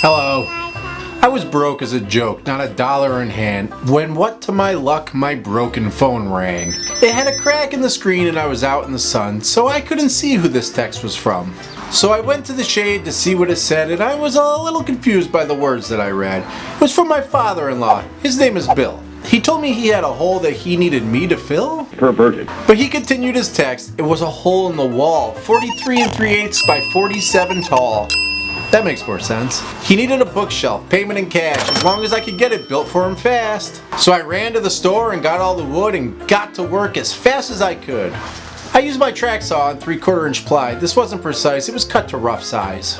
Hello. I was broke as a joke, not $1 in hand, when what to my luck, my broken phone rang. It had a crack in the screen and I was out in the sun, so I couldn't see who this text was from. So I went to the shade to see what it said, and I was a little confused by the words that I read. It was from my father-in-law. His name is Bill. He told me he had a hole that he needed me to fill? Perverted. But he continued his text. It was a hole in the wall, 43 3/8 by 47 tall. That makes more sense. He needed a bookshelf, payment in cash, as long as I could get it built for him fast. So I ran to the store and got all the wood and got to work as fast as I could. I used my track saw on 3/4 inch ply. This wasn't precise, it was cut to rough size.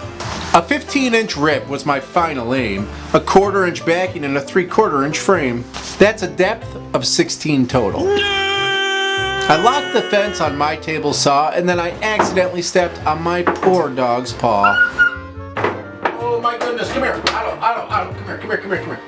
A 15-inch rip was my final aim, a 1/4 inch backing and a 3/4 inch frame. That's a depth of 16 total. I locked the fence on my table saw and then I accidentally stepped on my poor dog's paw. Oh my goodness, come here, Otto, come here.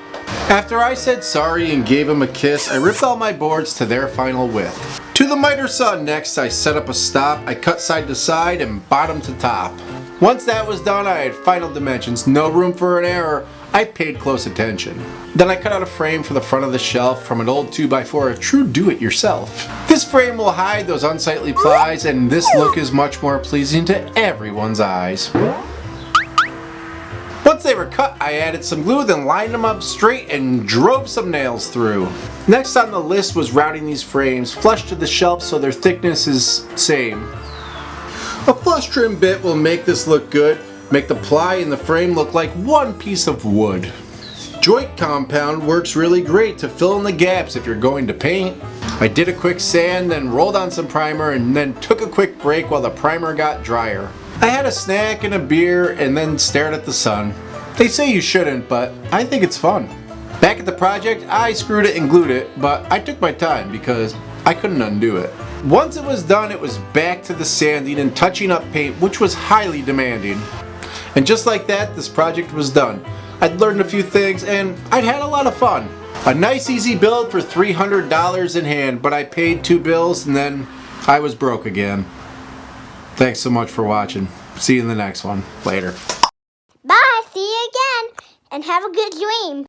After I said sorry and gave him a kiss, I ripped all my boards to their final width. To the miter saw next, I set up a stop, I cut side to side and bottom to top. Once that was done, I had final dimensions, no room for an error. I paid close attention. Then I cut out a frame for the front of the shelf from an old 2x4, a true do-it-yourself. This frame will hide those unsightly plies, and this look is much more pleasing to everyone's eyes. Once they were cut, I added some glue, then lined them up straight and drove some nails through. Next on the list was routing these frames flush to the shelf so their thickness is same. A flush trim bit will make this look good, make the ply in the frame look like one piece of wood. Joint compound works really great to fill in the gaps if you're going to paint. I did a quick sand, then rolled on some primer and then took a quick break while the primer got drier. I had a snack and a beer and then stared at the sun. They say you shouldn't, but I think it's fun. Back at the project, I screwed it and glued it, but I took my time because I couldn't undo it. Once it was done, it was back to the sanding and touching up paint, which was highly demanding. And just like that, this project was done. I'd learned a few things and I'd had a lot of fun. A nice easy build for $300 in hand, but I paid 2 bills and then I was broke again. Thanks so much for watching. See you in the next one. Later. Bye, see you again, and have a good dream.